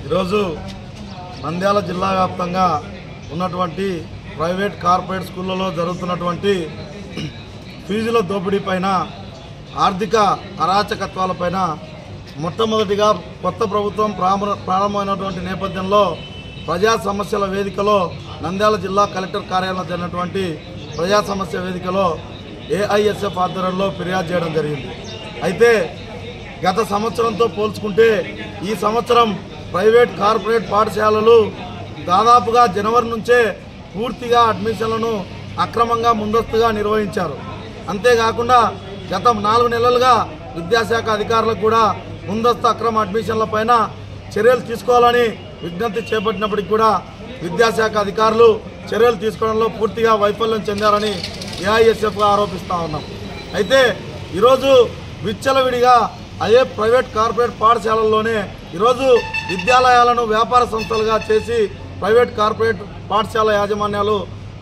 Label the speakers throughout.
Speaker 1: ఈరోజు నంద్యాల జిల్లా వ్యాప్తంగా ఉన్నటువంటి ప్రైవేట్ కార్పొరేట్ స్కూళ్ళలో జరుగుతున్నటువంటి ఫీజుల దోపిడీ పైన ఆర్థిక అరాచకత్వాలపైన మొట్టమొదటిగా కొత్త ప్రభుత్వం ప్రారంభమైనటువంటి నేపథ్యంలో ప్రజా సమస్యల వేదికలో నంద్యాల జిల్లా కలెక్టర్ కార్యాలయంలో జరిగినటువంటి ప్రజా సమస్య వేదికలో ఏఐఎస్ఎఫ్ ఆధ్వర్యంలో ఫిర్యాదు చేయడం జరిగింది. అయితే గత సంవత్సరంతో పోల్చుకుంటే ఈ సంవత్సరం ప్రైవేట్ కార్పొరేట్ పాఠశాలలు దాదాపుగా జనవరి నుంచే పూర్తిగా అడ్మిషన్లను అక్రమంగా ముందస్తుగా నిర్వహించారు. అంతేకాకుండా గత 4 నెలలుగా విద్యాశాఖ అధికారులకు కూడా ముందస్తు అక్రమ అడ్మిషన్ల పైన చర్యలు తీసుకోవాలని విజ్ఞప్తి చేపట్టినప్పటికీ కూడా విద్యాశాఖ అధికారులు చర్యలు తీసుకోవడంలో పూర్తిగా వైఫల్యం చెందారని ఏఐఎస్ఎఫ్గా ఆరోపిస్తూ ఉన్నాం. అయితే ఈరోజు విచ్చలవిడిగా అదే ప్రైవేట్ కార్పొరేట్ పాఠశాలల్లోనే ఈరోజు విద్యాలయాలను వ్యాపార సంస్థలుగా చేసి ప్రైవేట్ కార్పొరేట్ పాఠశాల యాజమాన్యాలు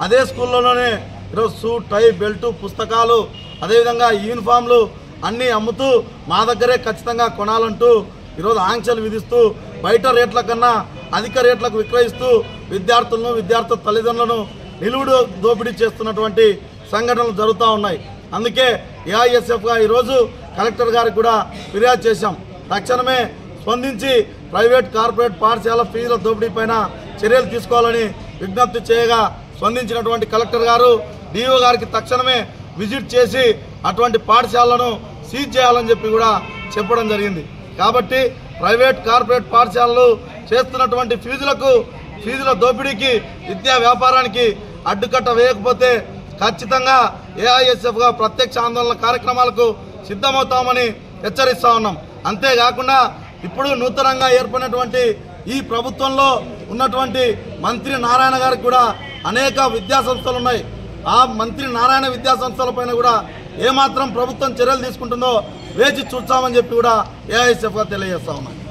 Speaker 1: అదే స్కూల్లోనే ఈరోజు సూట్ టై బెల్టు పుస్తకాలు అదేవిధంగా యూనిఫామ్లు అన్నీ అమ్ముతూ మా దగ్గరే ఖచ్చితంగా కొనాలంటూ ఈరోజు ఆంక్షలు విధిస్తూ బయట రేట్ల కన్నా అధిక రేట్లకు విక్రయిస్తూ విద్యార్థులను విద్యార్థుల తల్లిదండ్రులను నిలువుడు దోపిడీ చేస్తున్నటువంటి సంఘటనలు జరుగుతూ ఉన్నాయి. అందుకే ఏఐఎస్ఎఫ్గా ఈరోజు కలెక్టర్ గారికి కూడా ఫిర్యాదు చేశాం. తక్షణమే స్పందించి ప్రైవేట్ కార్పొరేట్ పాఠశాల ఫీజుల దోపిడీ పైన చర్యలు తీసుకోవాలని విజ్ఞప్తి చేయగా స్పందించినటువంటి కలెక్టర్ గారు డిఓ గారికి తక్షణమే విజిట్ చేసి అటువంటి పాఠశాలను సీజ్ చేయాలని చెప్పి కూడా చెప్పడం జరిగింది. కాబట్టి ప్రైవేట్ కార్పొరేట్ పాఠశాలలు చేస్తున్నటువంటి ఫీజుల దోపిడీకి విద్యా వ్యాపారానికి అడ్డుకట్ట వేయకపోతే ఖచ్చితంగా ఏఐఎస్ఎఫ్గా ప్రత్యక్ష ఆందోళన కార్యక్రమాలకు సిద్ధమవుతామని హెచ్చరిస్తా ఉన్నాం. అంతేకాకుండా ఇప్పుడు నూతనంగా ఏర్పడినటువంటి ఈ ప్రభుత్వంలో ఉన్నటువంటి మంత్రి నారాయణ గారికి కూడా అనేక విద్యా సంస్థలు ఉన్నాయి. ఆ మంత్రి నారాయణ విద్యా సంస్థల పైన కూడా ఏమాత్రం ప్రభుత్వం చర్యలు తీసుకుంటుందో వేచి చూస్తామని చెప్పి కూడా ఏఐఎస్ఎఫ్గా తెలియజేస్తా ఉన్నాం.